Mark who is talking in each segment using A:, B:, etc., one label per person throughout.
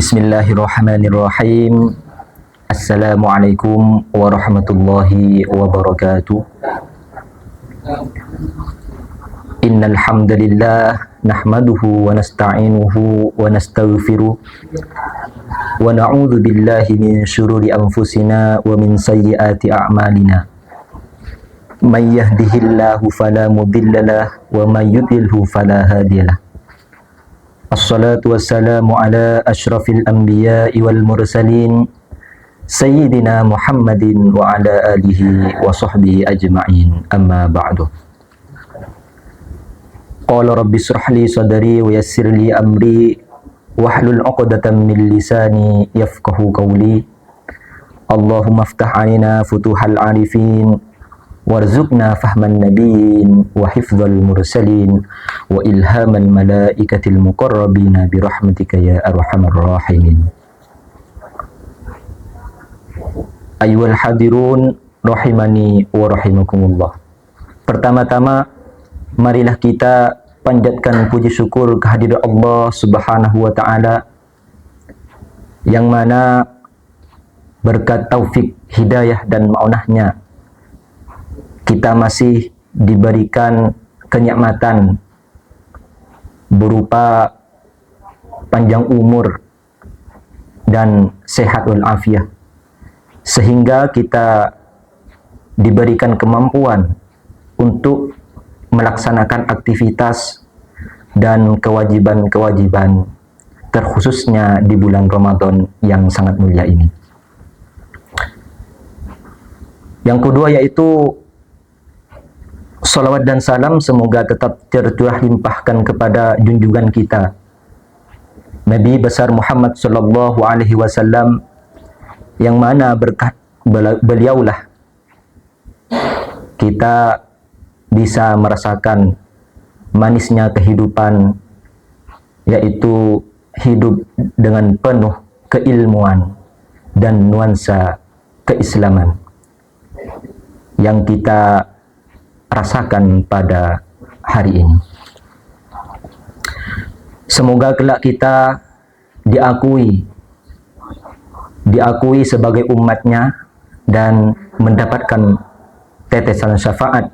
A: Bismillahirrahmanirrahim. Assalamualaikum warahmatullahi wabarakatuh. Innal hamdalillah nahmaduhu wa nasta'inuhu wa nastaghfiruh wa na'udzu billahi min syururi anfusina wa min sayyiati a'malina. May yahdihillahu fala mudhillalah wa may yudlilhu fala hadiyalah. Assalatu wassalamu ala asyrafil anbiya'i wal mursalin Sayyidina Muhammadin wa ala alihi wa sahbihi ajma'in, amma ba'du. Qala rabbi shrah li sadri wa yassir li amri wahlul 'uqdatam min lisani yafqahu qawli. Allahumma aftah 'alaina futuhal 'arifin warzuqna fahman nabiyyin wa hifdzal mursalin wa ilhamal malaikatil muqarrabina birahmatika ya arhamar rahimin. Ayyuhal hadirun rahimani wa rahimakumullah. Pertama-tama marilah kita panjatkan puji syukur kehadirat Allah Subhanahu wa taala yang mana berkat taufik hidayah dan ma'unahnya kita masih diberikan kenikmatan berupa panjang umur dan sehat walafiat, sehingga kita diberikan kemampuan untuk melaksanakan aktivitas dan kewajiban-kewajiban terkhususnya di bulan Ramadan yang sangat mulia ini. Yang kedua yaitu salawat dan salam semoga tetap tercurah limpahkan kepada junjungan kita Nabi besar Muhammad sallallahu alaihi wasallam, yang mana berkat beliaulah kita bisa merasakan manisnya kehidupan, yaitu hidup dengan penuh keilmuan dan nuansa keislaman yang kita rasakan pada hari ini. Semoga kelak kita diakui sebagai umatnya dan mendapatkan tetesan syafaat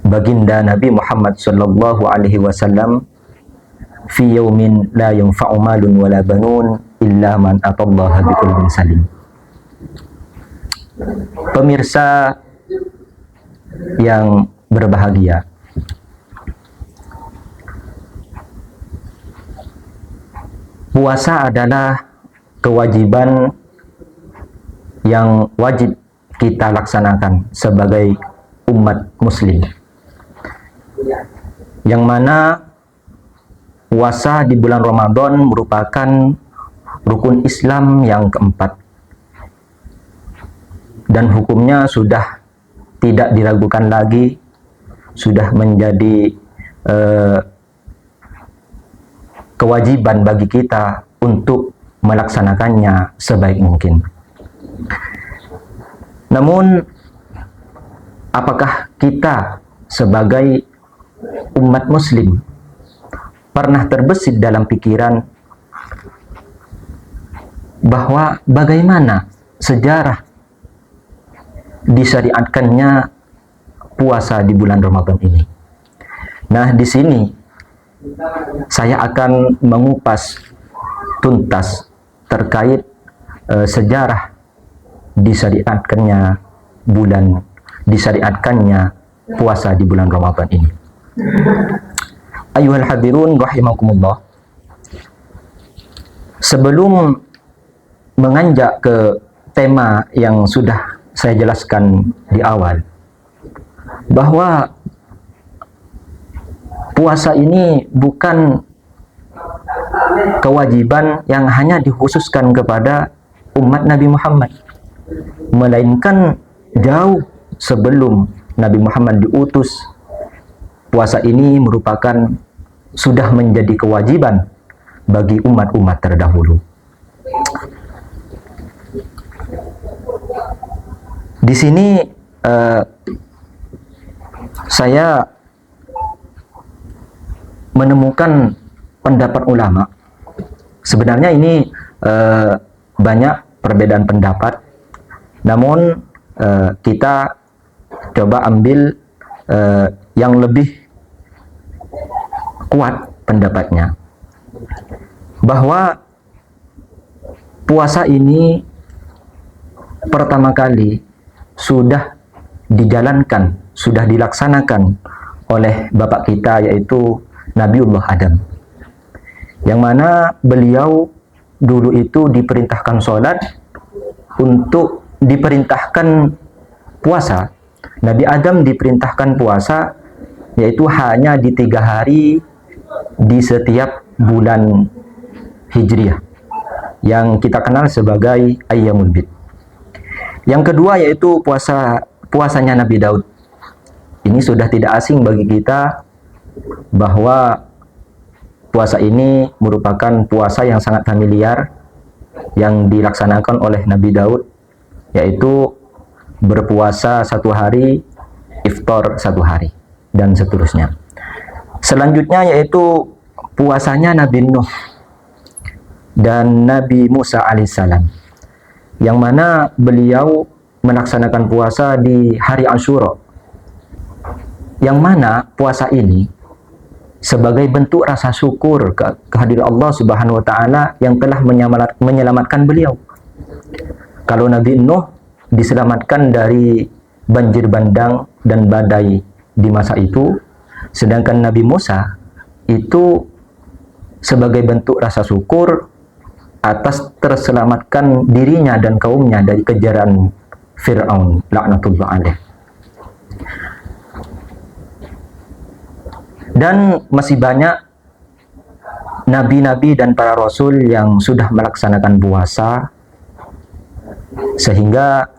A: baginda Nabi Muhammad sallallahu alaihi wasallam fi yaumin la yanfa'u malun wala banun illa man atallaha biqalbin salim. Pemirsa yang berbahagia, puasa adalah kewajiban yang wajib kita laksanakan sebagai umat muslim, yang mana puasa di bulan Ramadan merupakan rukun Islam yang keempat dan hukumnya sudah tidak diragukan lagi, sudah menjadi kewajiban bagi kita untuk melaksanakannya sebaik mungkin. Namun, apakah kita sebagai umat muslim pernah terbesit dalam pikiran bahwa bagaimana sejarah disyariatkannya puasa di bulan Ramadan ini? Nah, di sini saya akan mengupas tuntas terkait sejarah disyariatkannya puasa di bulan Ramadan ini. Ayyuhal hadirun rahimakumullah. Sebelum menganjak ke tema yang sudah saya jelaskan di awal, bahwa puasa ini bukan kewajiban yang hanya dikhususkan kepada umat Nabi Muhammad, melainkan jauh sebelum Nabi Muhammad diutus, puasa ini merupakan sudah menjadi kewajiban bagi umat-umat terdahulu. Di sini saya menemukan pendapat ulama Sebenarnya ini banyak perbedaan pendapat, namun kita coba ambil yang lebih kuat pendapatnya, bahwa puasa ini pertama kali sudah dijalankan, sudah dilaksanakan oleh bapak kita, yaitu Nabiullah Adam, yang mana beliau dulu itu diperintahkan sholat, untuk diperintahkan puasa. Nabi Adam diperintahkan puasa, yaitu hanya di 3 hari di setiap bulan Hijriah, yang kita kenal sebagai Ayyamul Bid. Yang kedua yaitu puasanya Nabi Daud. Ini sudah tidak asing bagi kita, bahwa puasa ini merupakan puasa yang sangat familiar yang dilaksanakan oleh Nabi Daud, yaitu berpuasa 1 hari, iftar 1 hari, dan seterusnya. Selanjutnya yaitu puasanya Nabi Nuh dan Nabi Musa alaihissalam, yang mana beliau melaksanakan puasa di hari Asyura, yang mana puasa ini sebagai bentuk rasa syukur kehadiran Allah Subhanahu wa taala yang telah menyelamatkan beliau. Kalau Nabi Nuh diselamatkan dari banjir bandang dan badai di masa itu, sedangkan Nabi Musa itu sebagai bentuk rasa syukur atas terselamatkan dirinya dan kaumnya dari kejaran Fir'aun laknatullah alaih. Dan masih banyak nabi-nabi dan para rasul yang sudah melaksanakan puasa, sehingga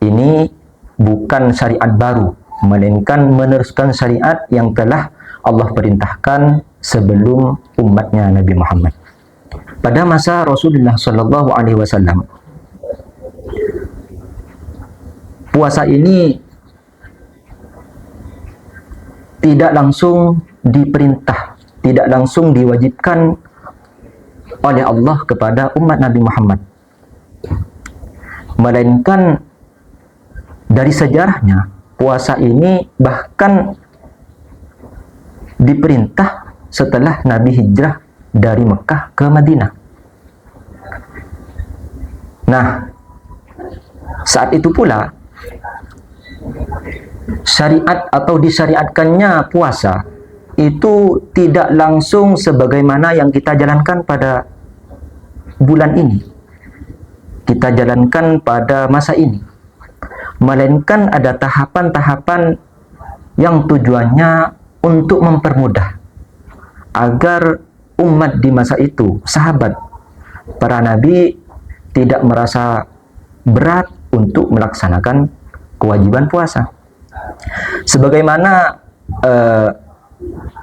A: ini bukan syariat baru, melainkan meneruskan syariat yang telah Allah perintahkan sebelum umatnya Nabi Muhammad. Pada masa Rasulullah Shallallahu Alaihi Wasallam, puasa ini tidak langsung diperintah, tidak langsung diwajibkan oleh Allah kepada umat Nabi Muhammad, melainkan dari sejarahnya puasa ini bahkan diperintah setelah Nabi hijrah dari Mekah ke Madinah. Nah, saat itu pula syariat atau disyariatkannya puasa itu tidak langsung sebagaimana yang kita jalankan pada bulan ini, kita jalankan pada masa ini, melainkan ada tahapan-tahapan yang tujuannya untuk mempermudah agar umat di masa itu, sahabat, para nabi, tidak merasa berat untuk melaksanakan kewajiban puasa. Sebagaimana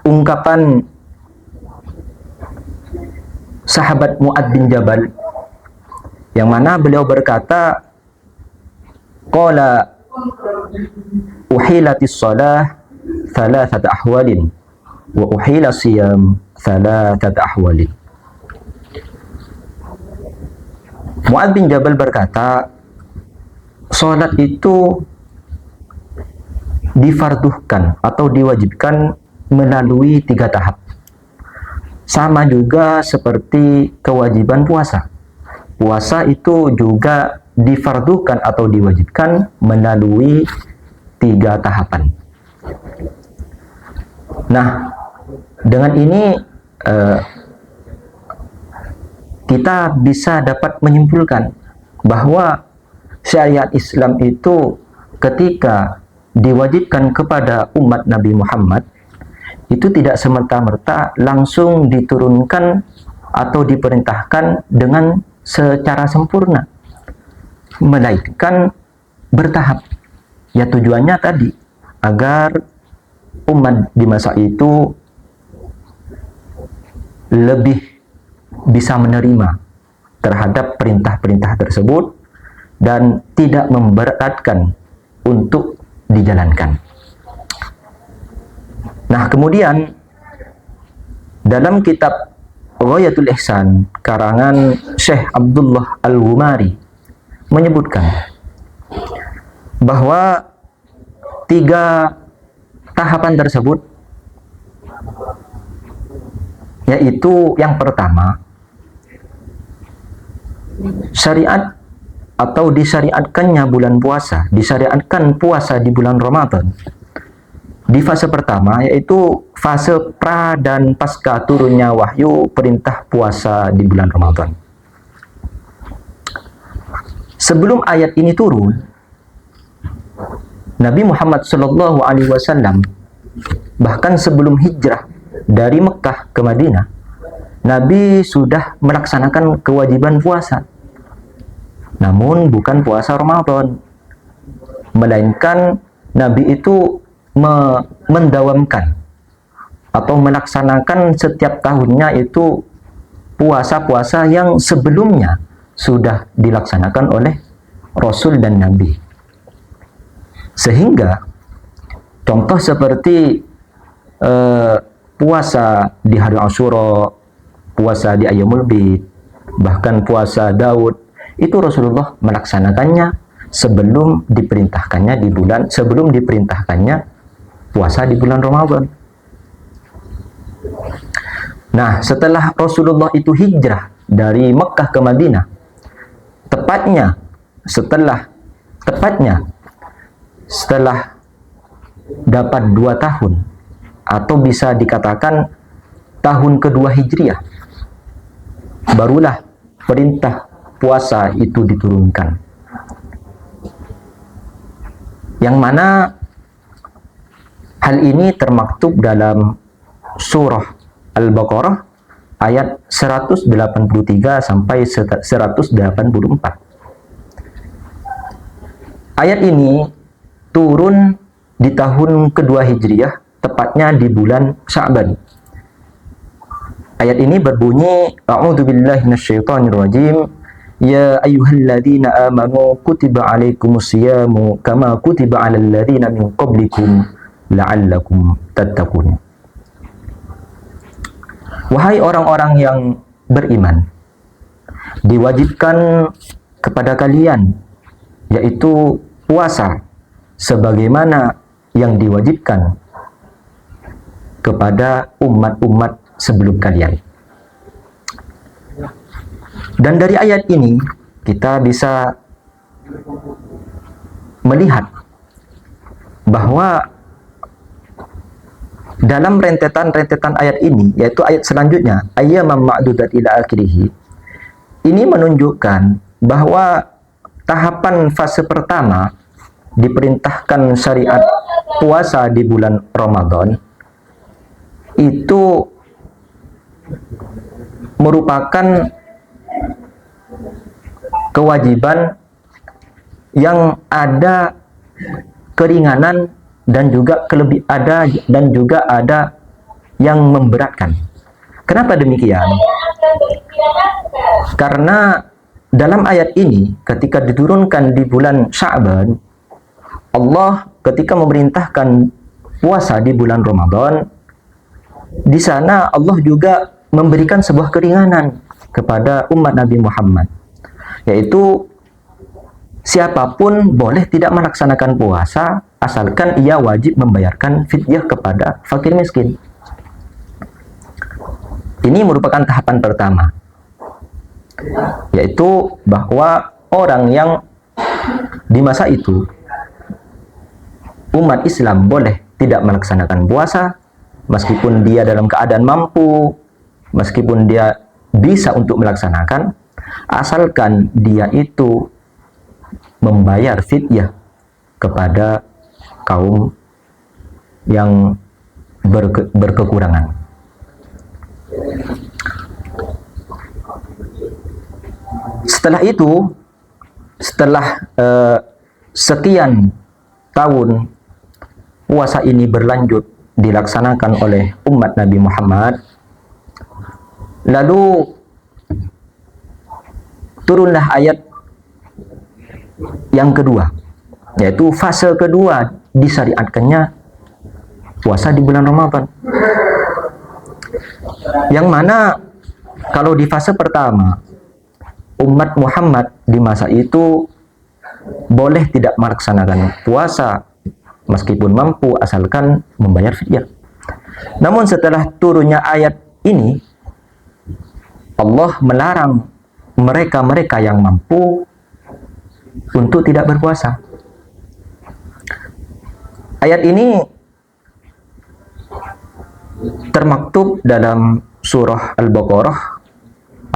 A: ungkapan sahabat Mu'adz bin Jabal, yang mana beliau berkata, qala uhilatis shalah thalathata ahwalin wa uhila siyam thalathata ahwalin. Mu'adz bin Jabal berkata, salat itu difarduhkan atau diwajibkan melalui 3 tahap. Sama juga seperti kewajiban puasa. Puasa itu juga difarduhkan atau diwajibkan melalui 3 tahapan. Nah, dengan ini kita bisa dapat menyimpulkan bahwa syariat Islam itu ketika diwajibkan kepada umat Nabi Muhammad itu tidak semerta-merta langsung diturunkan atau diperintahkan dengan secara sempurna, melainkan bertahap. Ya, tujuannya tadi agar umat di masa itu lebih bisa menerima terhadap perintah-perintah tersebut dan tidak memberatkan untuk dijalankan. Nah, kemudian dalam kitab Ghayatul Ihsan karangan Syekh Abdullah Al-Ghumari menyebutkan bahwa 3 tahapan tersebut, yaitu yang pertama, syariat atau disyariatkannya bulan puasa, disyariatkan puasa di bulan Ramadan di fase pertama, yaitu fase pra dan pasca turunnya wahyu perintah puasa di bulan Ramadan. Sebelum ayat ini turun, Nabi Muhammad SAW, bahkan sebelum hijrah dari Mekah ke Madinah, Nabi sudah melaksanakan kewajiban puasa. Namun bukan puasa Ramadan, melainkan Nabi itu mendawamkan atau melaksanakan setiap tahunnya itu puasa-puasa yang sebelumnya sudah dilaksanakan oleh Rasul dan Nabi. Sehingga contoh seperti puasa di hari Asyura, puasa di Ayyamul Bid, bahkan puasa Daud, itu Rasulullah melaksanakannya sebelum diperintahkannya puasa di bulan Ramadan. Nah, setelah Rasulullah itu hijrah dari Mekah ke Madinah, tepatnya setelah dapat 2 tahun, atau bisa dikatakan tahun kedua Hijriah, barulah perintah puasa itu diturunkan, yang mana hal ini termaktub dalam surah Al-Baqarah ayat 183 sampai 184. Ayat ini turun di tahun kedua Hijriah, tepatnya di bulan Sya'ban. Ayat ini berbunyi, A'udzubillahi minasyaitonirrajim. Ya ayyuhalladzina amanu kutiba alaikumusyiyamu kama kutiba alal ladzina min qablikum la'allakum tattaqun. Wahai orang-orang yang beriman, diwajibkan kepada kalian, yaitu puasa, sebagaimana yang diwajibkan kepada umat-umat sebelum kalian. Dan dari ayat ini kita bisa melihat bahwa dalam rentetan ayat ini, yaitu ayat selanjutnya, ayyaman ma'dudat ila akhirih, ini menunjukkan bahwa tahapan fase pertama diperintahkan syariat puasa di bulan Ramadan itu merupakan kewajiban yang ada keringanan dan juga ada yang memberatkan. Kenapa demikian? Karena dalam ayat ini ketika diturunkan di bulan Sya'ban, Allah ketika memerintahkan puasa di bulan Ramadan, di sana Allah juga memberikan sebuah keringanan kepada umat Nabi Muhammad, yaitu siapapun boleh tidak melaksanakan puasa asalkan ia wajib membayarkan fidyah kepada fakir miskin. Ini merupakan tahapan pertama, yaitu bahwa orang yang di masa itu umat Islam boleh tidak melaksanakan puasa meskipun dia dalam keadaan mampu, meskipun dia bisa untuk melaksanakan, asalkan dia itu membayar fidyah kepada kaum yang berkekurangan. Setelah itu, setelah sekian tahun puasa ini berlanjut dilaksanakan oleh umat Nabi Muhammad, lalu turunlah ayat yang kedua, yaitu fase kedua disyariatkannya puasa di bulan Ramadan, yang mana Kalau di fase pertama, umat Muhammad di masa itu boleh tidak melaksanakan puasa meskipun mampu asalkan membayar fidyah. Namun setelah turunnya ayat ini, Allah melarang mereka-mereka yang mampu untuk tidak berpuasa. Ayat ini termaktub dalam surah Al-Baqarah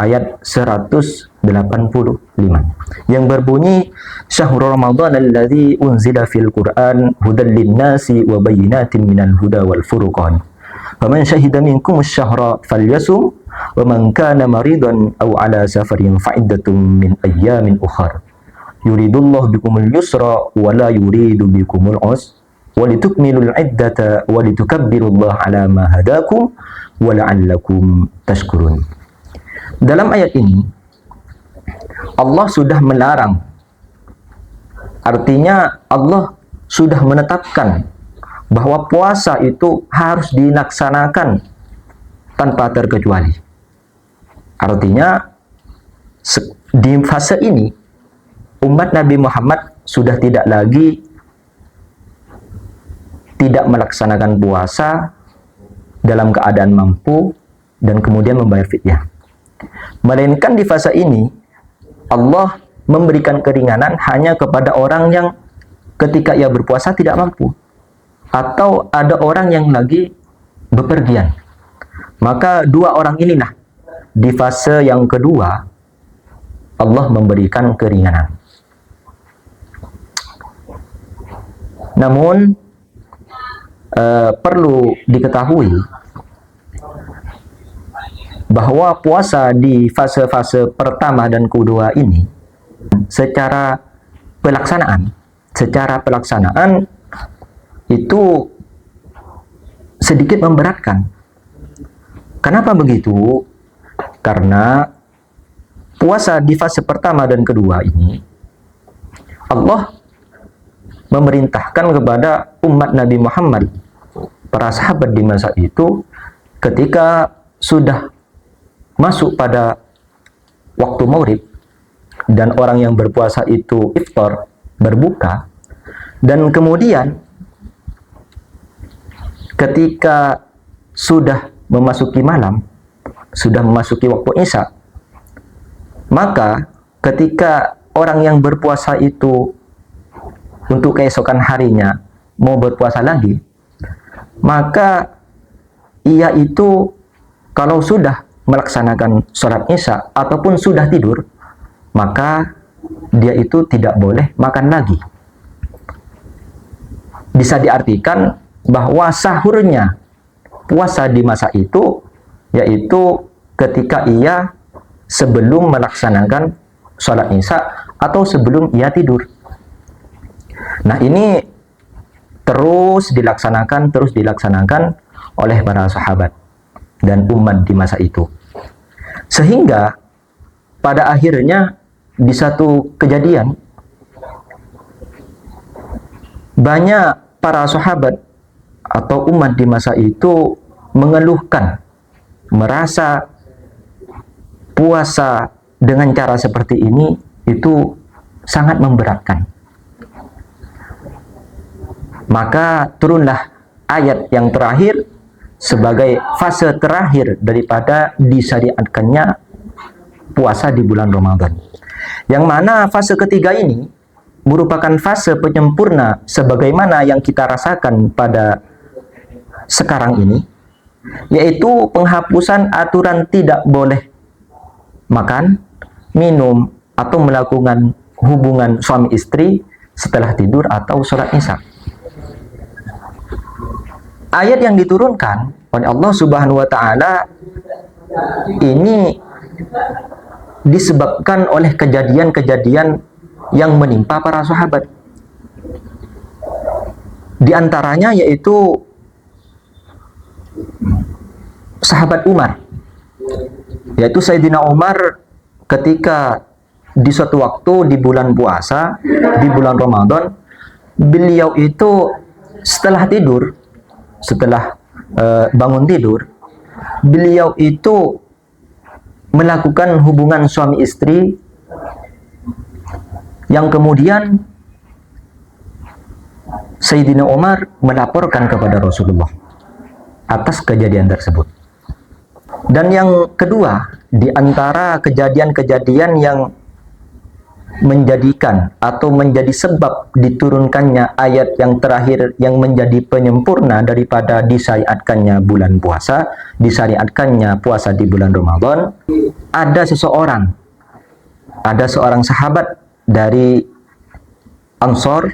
A: ayat 185 yang berbunyi, Syahrul Ramadan alladzi unzila fil Qur'an hudal linnasi wa bayyinatin minal huda wal furqan. Faman syahida minkum asy-syahra falyasum wa man kana maridan aw ala safarin fa'iddatun min ayyamin ukhra. Yuridullahu bikumul yusra wa la yuridu bikumul usra wa litukmilul iddata wa litukabbirullaha ala ma hadakum wa la'allakum tashkurun. Dalam ayat ini Allah sudah melarang, artinya Allah sudah menetapkan bahwa puasa itu harus dilaksanakan tanpa terkecuali. Artinya di fase ini umat Nabi Muhammad sudah tidak lagi tidak melaksanakan puasa dalam keadaan mampu dan kemudian membayar fidyah. Melainkan di fase ini Allah memberikan keringanan hanya kepada orang yang ketika ia berpuasa tidak mampu, atau ada orang yang lagi bepergian. Maka dua orang inilah di fase yang kedua Allah memberikan keringanan. Namun perlu diketahui bahwa puasa di fase-fase pertama dan kedua ini secara pelaksanaan itu sedikit memberatkan. Kenapa begitu? Karena puasa di fase pertama dan kedua ini Allah memerintahkan kepada umat Nabi Muhammad, para sahabat di masa itu, ketika sudah masuk pada waktu maghrib dan orang yang berpuasa itu iftar, berbuka, dan kemudian ketika sudah memasuki malam, sudah memasuki waktu isya, maka ketika orang yang berpuasa itu untuk keesokan harinya mau berpuasa lagi, maka ia itu kalau sudah melaksanakan sholat isya ataupun sudah tidur, maka dia itu tidak boleh makan lagi. Bisa diartikan bahwa sahurnya puasa di masa itu yaitu ketika ia sebelum melaksanakan sholat isya atau sebelum ia tidur. Nah, ini terus dilaksanakan oleh para sahabat dan umat di masa itu. Sehingga pada akhirnya di satu kejadian banyak para sahabat atau umat di masa itu mengeluhkan, merasa puasa dengan cara seperti ini itu sangat memberatkan. Maka turunlah ayat yang terakhir sebagai fase terakhir daripada disyariatkannya puasa di bulan Ramadan. Yang mana fase ketiga ini merupakan fase penyempurna sebagaimana yang kita rasakan pada sekarang ini, yaitu penghapusan aturan tidak boleh makan, minum, atau melakukan hubungan suami istri setelah tidur atau sholat isya. Ayat yang diturunkan oleh Allah Subhanahu wa Ta'ala ini disebabkan oleh kejadian-kejadian yang menimpa para sahabat. Di antaranya yaitu sahabat Umar, yaitu Sayyidina Umar ketika di suatu waktu di bulan puasa, di bulan Ramadan, beliau itu setelah tidur, setelah bangun tidur, beliau itu melakukan hubungan suami istri yang kemudian Sayyidina Umar melaporkan kepada Rasulullah atas kejadian tersebut. Dan yang kedua, di antara kejadian-kejadian yang menjadikan atau menjadi sebab diturunkannya ayat yang terakhir yang menjadi penyempurna daripada disyariatkannya bulan puasa, disyariatkannya puasa di bulan Ramadan, ada seorang sahabat dari Ansor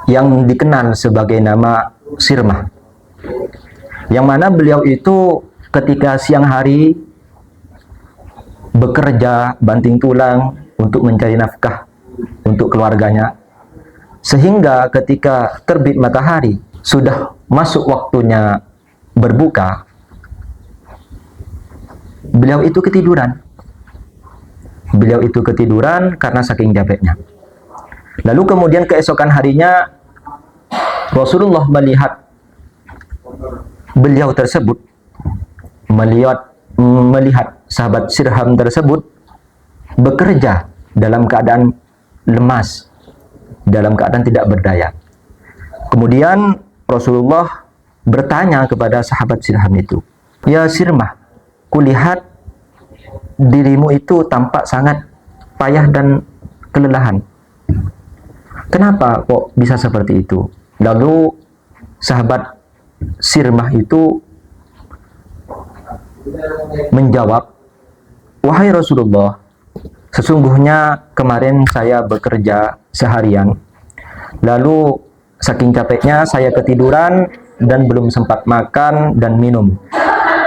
A: yang dikenal sebagai nama Sirmah, yang mana beliau itu ketika siang hari bekerja banting tulang untuk mencari nafkah untuk keluarganya, sehingga ketika terbit matahari sudah masuk waktunya berbuka, beliau itu ketiduran karena saking capeknya. Lalu kemudian keesokan harinya Rasulullah melihat beliau tersebut, melihat sahabat Sirham tersebut bekerja dalam keadaan lemas, dalam keadaan tidak berdaya. Kemudian Rasulullah bertanya kepada sahabat Sirham itu, "Ya Sirmah, kulihat dirimu itu tampak sangat payah dan kelelahan. Kenapa kok bisa seperti itu?" Lalu sahabat Sirmah itu menjawab, "Wahai Rasulullah, sesungguhnya kemarin saya bekerja seharian, lalu saking capeknya saya ketiduran dan belum sempat makan dan minum,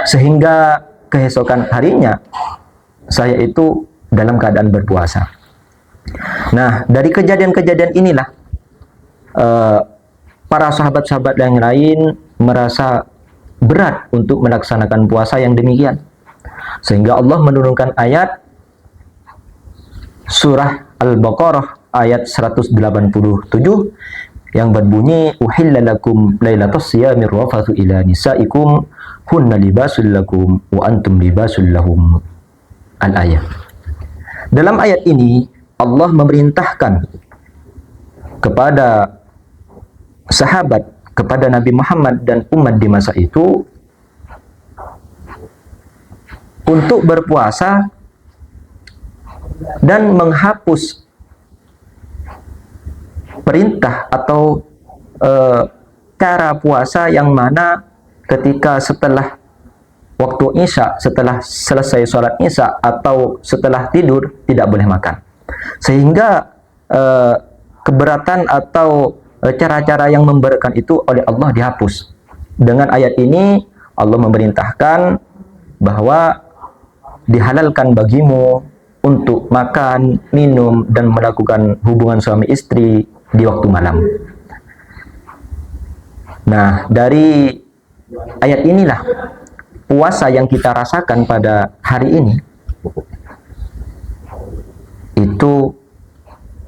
A: sehingga keesokan harinya saya itu dalam keadaan berpuasa." Nah, dari kejadian-kejadian inilah para sahabat-sahabat yang lain merasa berat untuk melaksanakan puasa yang demikian, sehingga Allah menurunkan ayat surah Al-Baqarah ayat 187 yang berbunyi, "Uhilla lakum lailatas siyamir rafathu ila nisaikum hunna libasul lakum wa antum libasul lahum." Al-ayat. Dalam ayat ini Allah memerintahkan kepada sahabat, kepada Nabi Muhammad dan umat di masa itu untuk berpuasa dan menghapus perintah atau cara puasa yang mana ketika setelah waktu Isya, setelah selesai sholat Isya atau setelah tidur tidak boleh makan, sehingga keberatan atau cara-cara yang memberatkan itu oleh Allah dihapus. Dengan ayat ini Allah memerintahkan bahwa dihalalkan bagimu untuk makan, minum, dan melakukan hubungan suami istri di waktu malam. Nah, dari ayat inilah puasa yang kita rasakan pada hari ini itu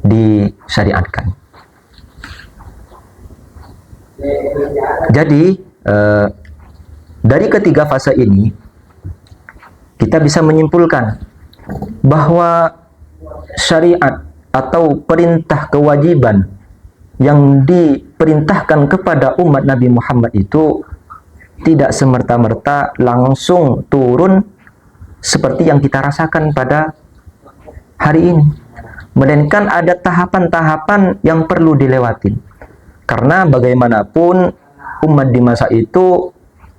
A: disyariatkan. Jadi dari ketiga fase ini kita bisa menyimpulkan bahwa syariat atau perintah kewajiban yang diperintahkan kepada umat Nabi Muhammad itu tidak semerta-merta langsung turun seperti yang kita rasakan pada hari ini, melainkan ada tahapan-tahapan yang perlu dilewatin. Karena bagaimanapun umat di masa itu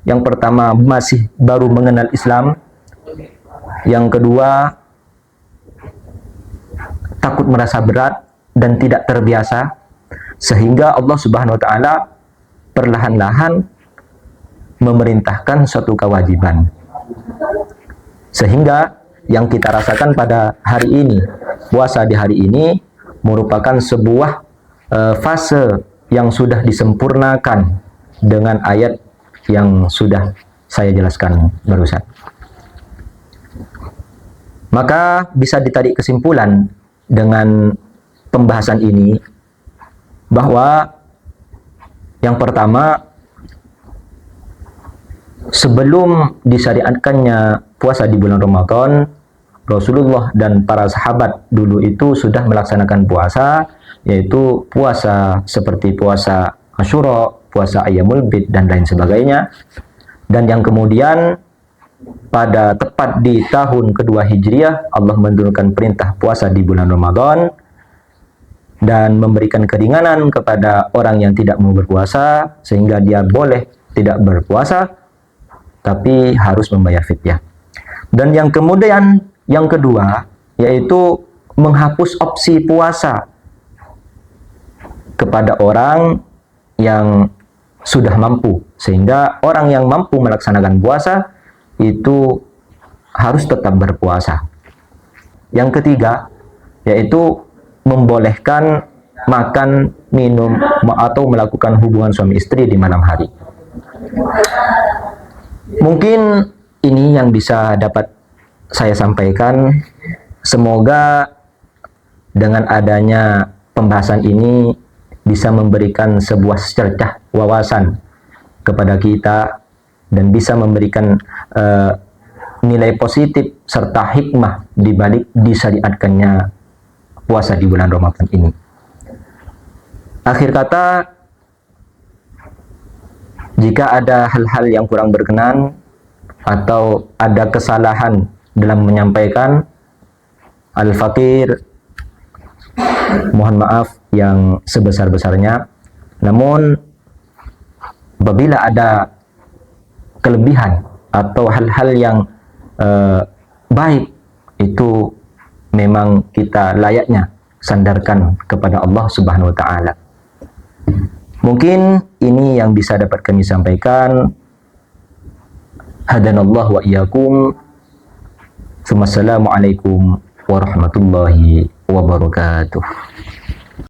A: yang pertama masih baru mengenal Islam, yang kedua takut merasa berat dan tidak terbiasa, sehingga Allah Subhanahu wa taala perlahan-lahan memerintahkan suatu kewajiban. Sehingga yang kita rasakan pada hari ini, puasa di hari ini merupakan sebuah fase yang sudah disempurnakan dengan ayat yang sudah saya jelaskan barusan. Maka bisa ditarik kesimpulan dengan pembahasan ini bahwa yang pertama, sebelum disyariatkannya puasa di bulan Ramadan, Rasulullah dan para sahabat dulu itu sudah melaksanakan puasa, yaitu puasa seperti puasa Asyura, puasa Ayyamul Bid, dan lain sebagainya. Dan yang kemudian pada tepat di tahun kedua Hijriah, Allah menurunkan perintah puasa di bulan Ramadan dan memberikan keringanan kepada orang yang tidak mau berpuasa, sehingga dia boleh tidak berpuasa, tapi harus membayar fidyah. Dan yang kemudian, yang kedua, yaitu menghapus opsi puasa kepada orang yang sudah mampu, sehingga orang yang mampu melaksanakan puasa itu harus tetap berpuasa. Yang ketiga, yaitu membolehkan makan, minum, atau melakukan hubungan suami istri di malam hari. Mungkin ini yang bisa dapat saya sampaikan. Semoga dengan adanya pembahasan ini bisa memberikan sebuah cercah wawasan kepada kita dan bisa memberikan nilai positif serta hikmah di balik disyariatkannya puasa di bulan Ramadan ini. Akhir kata, jika ada hal-hal yang kurang berkenan atau ada kesalahan dalam menyampaikan, Al-Fakir mohon maaf yang sebesar-besarnya. Namun apabila ada kelebihan atau hal-hal yang baik, itu memang kita layaknya sandarkan kepada Allah Subhanahu wa taala. Mungkin ini yang bisa dapat kami sampaikan. Hadanallahu wa iyyakum. Assalamualaikum warahmatullahi wabarakatuh.